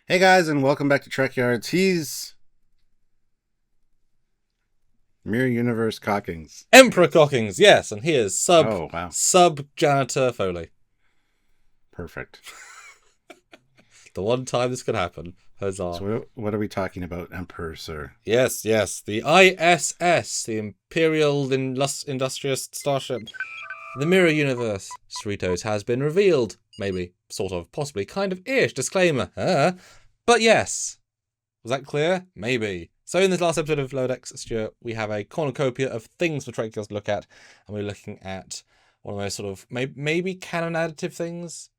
Hey guys, and welcome back to Trekyards. He's Mirror Universe Cockings. Emperor Cockings, yes, and here's Oh, wow. sub janitor Foley. Perfect. The one time this could happen. Huzzah. So what are we talking about, Emperor, sir? Yes, the ISS, the Imperial Industrious Starship. The Mirror Universe, Cerritos, has been revealed. Maybe, sort of, possibly, kind of ish. Disclaimer. But yes. Was that clear? Maybe. So in this last episode of Lower Decks, Stuart, we have a cornucopia of things for Trekyards to look at, and we're looking at one of those sort of maybe canon additive things.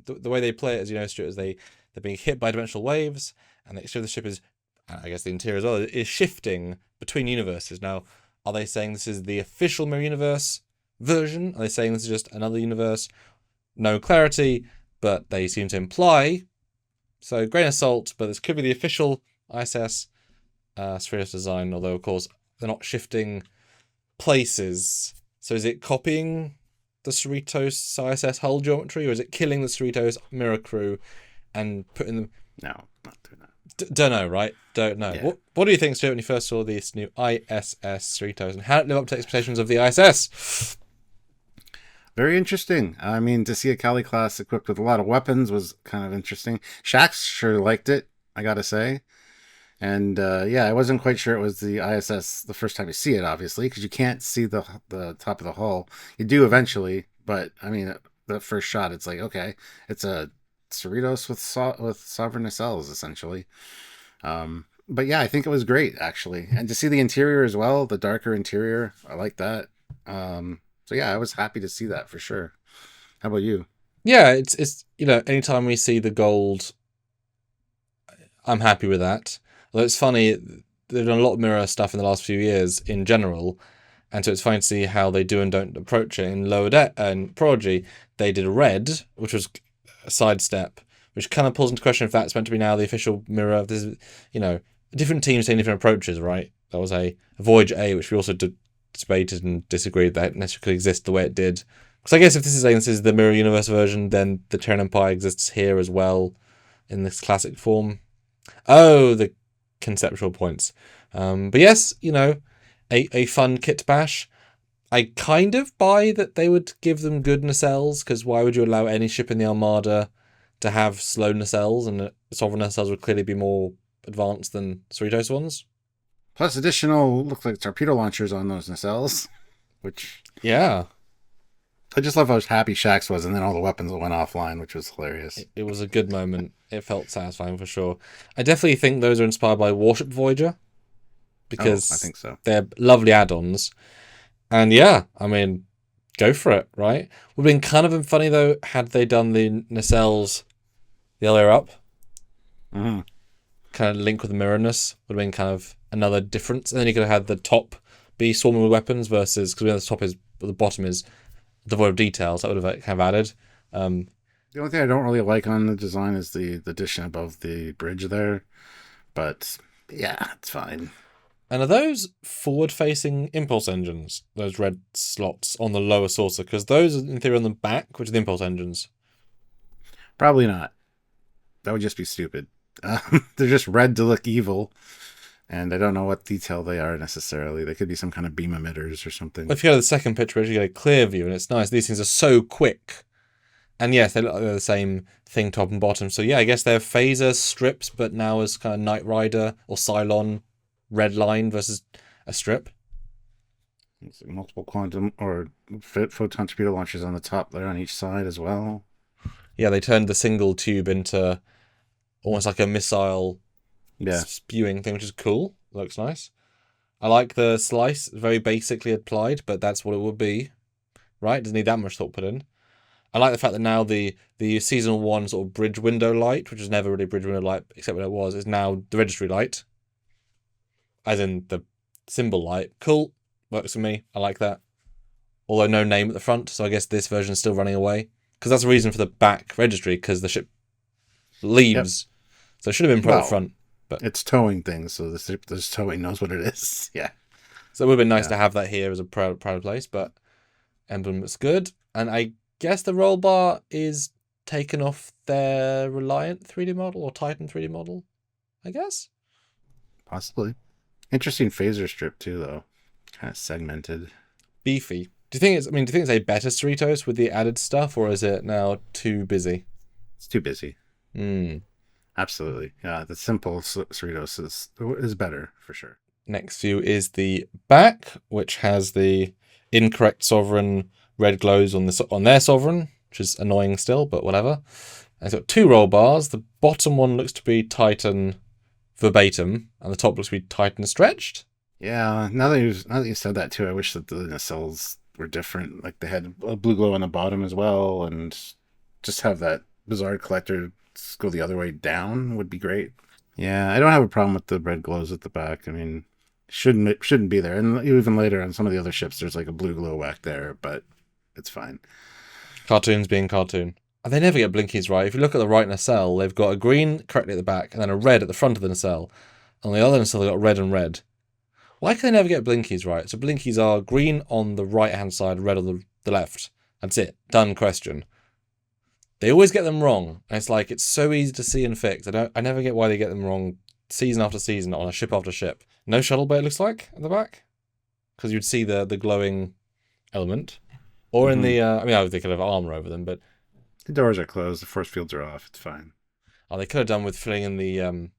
The way they play it, as you know, Stuart, is they're being hit by dimensional waves, and the exterior of the ship is, I guess the interior as well, is shifting between universes. Now, are they saying this is the official Mirror Universe version? Are they saying this is just another universe? No clarity, but they seem to imply. So grain of salt, but this could be the official I.S.S. Cerritos design, although of course they're not shifting places. So is it copying the Cerritos I.S.S. hull geometry, or is it killing the Cerritos mirror crew and putting them? No, not doing that. Don't know, right? Don't know. Yeah. What do you think, Stuart, when you first saw this new I.S.S. Cerritos, and how did it live up to expectations of the I.S.S.? Very interesting. I mean, to see a Kali class equipped with a lot of weapons was kind of interesting. Shax sure liked it, I gotta say. And yeah, I wasn't quite sure it was the ISS the first time you see it, obviously, because you can't see the top of the hull. You do eventually, but I mean, the first shot, it's like, okay, it's a Cerritos with sovereign nacelles, essentially. But yeah, I think it was great, actually. And to see the interior as well, the darker interior, I like that. So yeah, I was happy to see that for sure. How about you? Yeah, it's anytime we see the gold, I'm happy with that. Although it's funny, they've done a lot of mirror stuff in the last few years in general, and so it's fine to see how they do and don't approach it. In Lower Deck and Prodigy, they did a red, which was a sidestep, which kind of pulls into question if that's meant to be now the official mirror. This is, different teams taking different approaches, right? There was a Voyage A, which we also debated and disagreed that necessarily could exist the way it did. Because I guess if this is the Mirror Universe version, then the Terran Empire exists here as well in this classic form. Oh, the conceptual points. But yes, a fun kit bash. I kind of buy that they would give them good nacelles, because why would you allow any ship in the Armada to have slow nacelles, and sovereign nacelles would clearly be more advanced than Cerritos ones. Plus additional, look like torpedo launchers on those nacelles, which... Yeah. I just love how happy Shax was, and then all the weapons went offline, which was hilarious. It was a good moment. It felt satisfying for sure. I definitely think those are inspired by Warship Voyager, because I think so. They're lovely add-ons. And yeah, I mean, go for it, right? Would have been kind of funny though had they done the nacelles the other way up. Mm-hmm. Kind of link with the mirrorness would have been kind of another difference. And then you could have had the top be swarming with weapons versus, because the top is, the bottom is devoid of details. That would have kind of added. The only thing I don't really like on the design is the addition above the bridge there. But yeah, it's fine. And are those forward-facing impulse engines, those red slots on the lower saucer? Because those are in theory on the back, which are the impulse engines. Probably not. That would just be stupid. They're just red to look evil. And I don't know what detail they are necessarily. They could be some kind of beam emitters or something. If you go to the second picture, you get a clear view, and it's nice. These things are so quick. And yes, they look like they're the same thing top and bottom. So yeah, I guess they're phaser strips, but now as kind of Knight Rider or Cylon red line versus a strip. Multiple quantum or photon torpedo launchers on the top there on each side as well. Yeah, they turned the single tube into almost like a missile spewing thing, which is cool. Looks nice. I like the slice, very basically applied, but that's what it would be. Right? Doesn't need that much thought put in. I like the fact that now the season 1 sort of bridge window light, which was never really a bridge window light, except when it was, is now the registry light. As in the symbol light. Cool. Works for me. I like that. Although no name at the front, so I guess this version is still running away. Because that's the reason for the back registry, because the ship leaves. Yep. So it should have been put at the front. But it's towing things, so this towing knows what it is. Yeah. So it would have been nice to have that here as a proud place, but emblem looks good. And I guess the roll bar is taken off their Reliant 3D model or Titan 3D model, I guess. Possibly. Interesting phaser strip too, though. Kind of segmented. Beefy. Do you think it's a better Cerritos with the added stuff, or is it now too busy? It's too busy. Hmm. Absolutely. Yeah, the simple Cerritos is better for sure. Next view is the back, which has the incorrect sovereign red glows on their sovereign, which is annoying still, but whatever. And it's got 2 roll bars. The bottom one looks to be Titan verbatim, and the top looks to be Titan stretched. Yeah, now that you said that too, I wish that the nacelles were different. Like they had a blue glow on the bottom as well, and just have that bizarre collector go the other way down would be great. Yeah, I don't have a problem with the red glows at the back. I mean, shouldn't be there. And even later on some of the other ships, there's like a blue glow back there, but it's fine. Cartoons being cartoon. And they never get blinkies right. If you look at the right nacelle, they've got a green correctly at the back, and then a red at the front of the nacelle. On the other nacelle, they've got red and red. Why can they never get blinkies right? So blinkies are green on the right-hand side, red on the left. That's it. Done question. They always get them wrong. And it's like, it's so easy to see and fix. I never get why they get them wrong season after season on a ship after ship. No shuttle bay, it looks like, at the back. Because you'd see the glowing element. Or in the, they could have armor over them, but... The doors are closed, the force fields are off, it's fine. Oh, they could have done with filling in the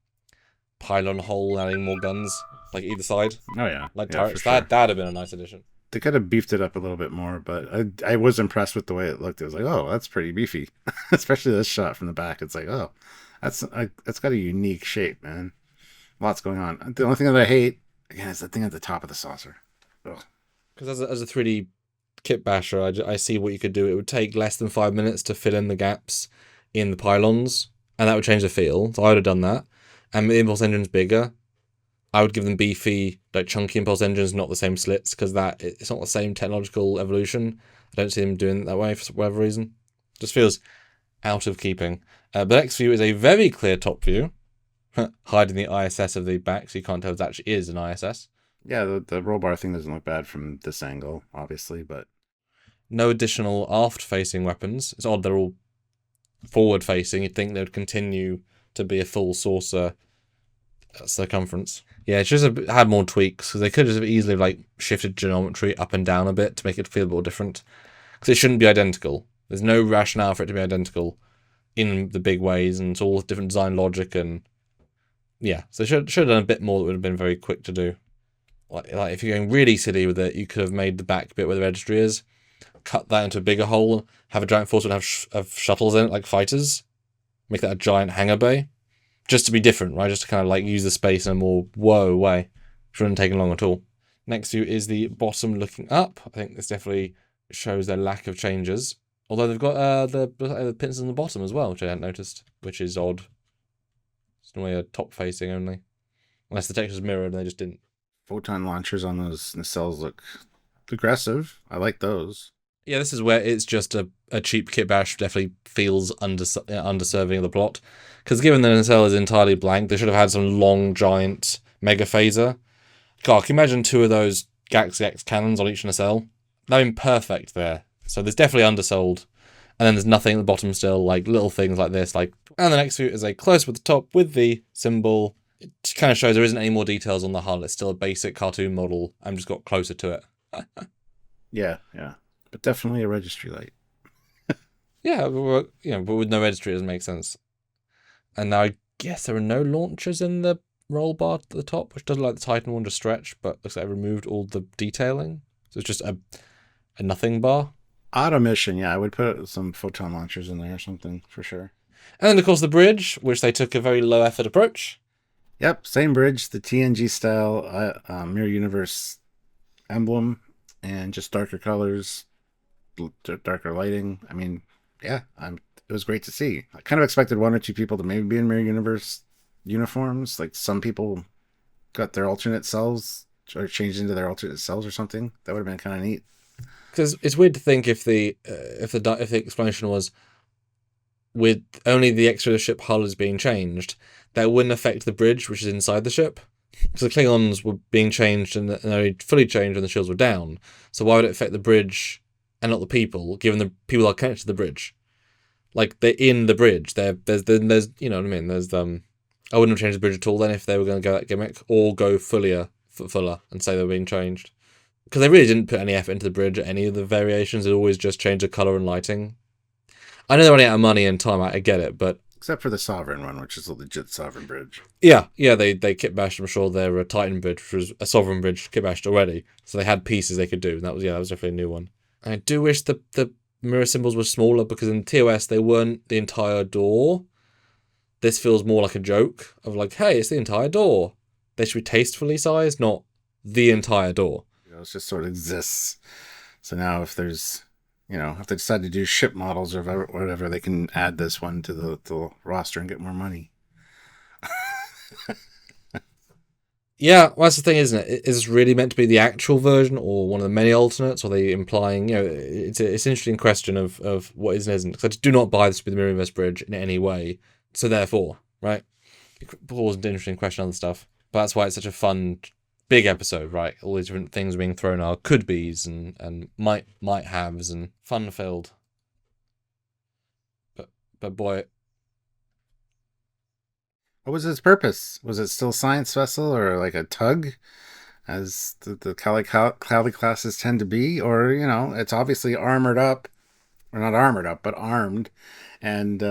pylon hole, adding more guns, like either side. Oh yeah. Like yeah, turrets. sure. That'd have been a nice addition. They could have beefed it up a little bit more, but I was impressed with the way it looked. I was like, oh, that's pretty beefy. Especially this shot from the back. It's like, oh, that's got a unique shape, man. Lots going on. The only thing that I hate, again, is the thing at the top of the saucer. Because as a 3D kit basher, I see what you could do. It would take less than 5 minutes to fill in the gaps in the pylons, and that would change the feel. So I would have done that. And the impulse engine's bigger. I would give them beefy, like chunky impulse engines, not the same slits, because it's not the same technological evolution. I don't see them doing it that way for whatever reason. Just feels out of keeping. The next view is a very clear top view, hiding the ISS of the back, so you can't tell if it actually is an ISS. Yeah, the roll bar thing doesn't look bad from this angle, obviously, but... No additional aft-facing weapons. It's odd they're all forward-facing. You'd think they would continue to be a full saucer circumference. Yeah, it should have had more tweaks, because they could have easily shifted geometry up and down a bit to make it feel a little different. Because it shouldn't be identical. There's no rationale for it to be identical in the big ways, and it's all different design logic, and yeah, so they should have done a bit more that would have been very quick to do. Like if you're going really silly with it, you could have made the back bit where the registry is, cut that into a bigger hole, have a giant force and have shuttles in it like fighters, make that a giant hangar bay. Just to be different, right? Just to kind of use the space in a more whoa way. Shouldn't have taken long at all. Next view is the bottom looking up. I think this definitely shows their lack of changes. Although they've got the pins on the bottom as well, which I hadn't noticed, which is odd. It's normally a top facing only. Unless the texture's mirrored and they just didn't. Photon launchers on those nacelles look aggressive. I like those. Yeah, this is where it's just a cheap kit bash. Definitely feels underserving of the plot. Because given the nacelle is entirely blank, they should have had some long, giant mega phaser. God, can you imagine 2 of those Galaxy X cannons on each nacelle? That'd been perfect there. So there's definitely undersold. And then there's nothing at the bottom still, little things like this. And the next view is a close-up at the top with the symbol. It kind of shows there isn't any more details on the hull. It's still a basic cartoon model. I've just got closer to it. Yeah. But definitely a registry light. Yeah, but with no registry, it doesn't make sense. And now I guess there are no launchers in the roll bar at the top, which doesn't look like the Titan one to stretch, but looks like I removed all the detailing. So it's just a nothing bar. Odd omission, yeah. I would put some photon launchers in there or something, for sure. And then, of course, the bridge, which they took a very low-effort approach. Yep, same bridge, the TNG-style Mirror Universe emblem, and just darker colors, darker lighting. I mean, yeah, it was great to see. I kind of expected 1 or 2 people to maybe be in Mirror Universe uniforms. Like some people got their alternate selves or changed into their alternate selves or something. That would have been kind of neat. Because it's weird to think if the explanation was with only the extra ship hull is being changed, that wouldn't affect the bridge, which is inside the ship. Because the Klingons were being changed and only fully changed when the shields were down. So why would it affect the bridge and not the people, given the people are connected to the bridge? Like, they're in the bridge. There's you know what I mean? There's I wouldn't have changed the bridge at all then if they were going to go that gimmick, or go fuller and say they were being changed. Because they really didn't put any effort into the bridge at any of the variations. It always just changed the colour and lighting. I know they're running out of money and time, I get it, but... Except for the Sovereign one, which is a legit Sovereign bridge. Yeah, they kitbashed, I'm sure, their Titan bridge, which was a Sovereign bridge, kitbashed already. So they had pieces they could do, and that was definitely a new one. I do wish the mirror symbols were smaller, because in TOS they weren't the entire door. This feels more like a joke of like, hey, it's the entire door. They should be tastefully sized, not the entire door. It just sort of exists. So now if there's, if they decide to do ship models or whatever, they can add this one to the roster and get more money. Yeah, well, that's the thing, isn't it? Is this really meant to be the actual version or one of the many alternates? Or are they implying, it's an interesting question of what is and isn't. Because I do not buy this to be the Mirror Universe bridge in any way. So therefore, right? It was an interesting question on the stuff. But that's why it's such a fun, big episode, right? All these different things being thrown out, could be's and might haves and fun filled. But boy. What was its purpose? Was it still a science vessel or like a tug, as the Cali classes tend to be? Or, it's obviously armored up, or not armored up, but armed. And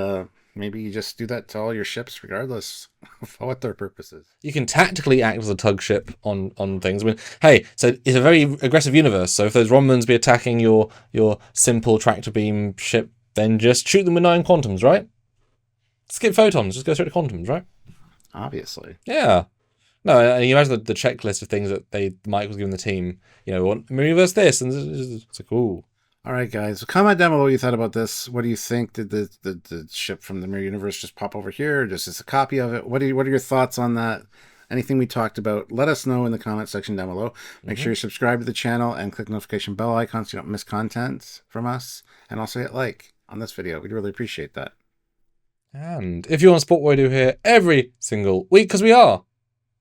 maybe you just do that to all your ships regardless of what their purpose is. You can tactically act as a tug ship on things. I mean, hey, so it's a very aggressive universe. So if those Romulans be attacking your simple tractor beam ship, then just shoot them with 9 quantums, right? Skip photons, just go straight to quantums, right? Obviously. Yeah. No, and you imagine the checklist of things that Mike was giving the team. Want Mirrorverse this, and it's like, ooh. All right, guys. So comment down below what you thought about this. What do you think? Did the ship from the Mirror Universe just pop over here, or just as a copy of it? What are your thoughts on that? Anything we talked about? Let us know in the comment section down below. Make sure you subscribe to the channel and click the notification bell icon so you don't miss content from us. And also hit like on this video. We'd really appreciate that. And if you want to support what we do here every single week, because we are,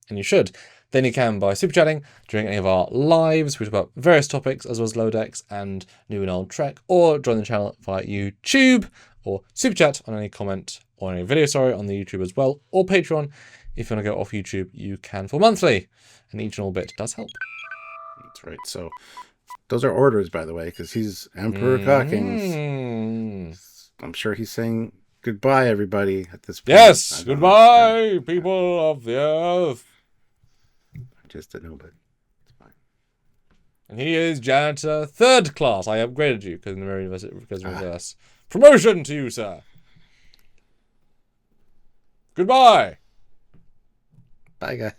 and you should, then you can by super chatting during any of our lives. We talk about various topics as well as low decks and new and old Trek, or join the channel via YouTube, or super chat on any comment or any video, on the YouTube as well, or Patreon. If you want to go off YouTube, you can for monthly, and each and all bit does help. That's right. So those are orders, by the way, because he's Emperor Cockings. I'm sure he's saying goodbye, everybody, at this point. Yes, goodbye, people of the Earth. Just to know, but it's fine. And he is Janitor 3rd Class. I upgraded you because in the Mirror Universe it goes in reverse. Promotion to you, sir. Goodbye. Bye, guys.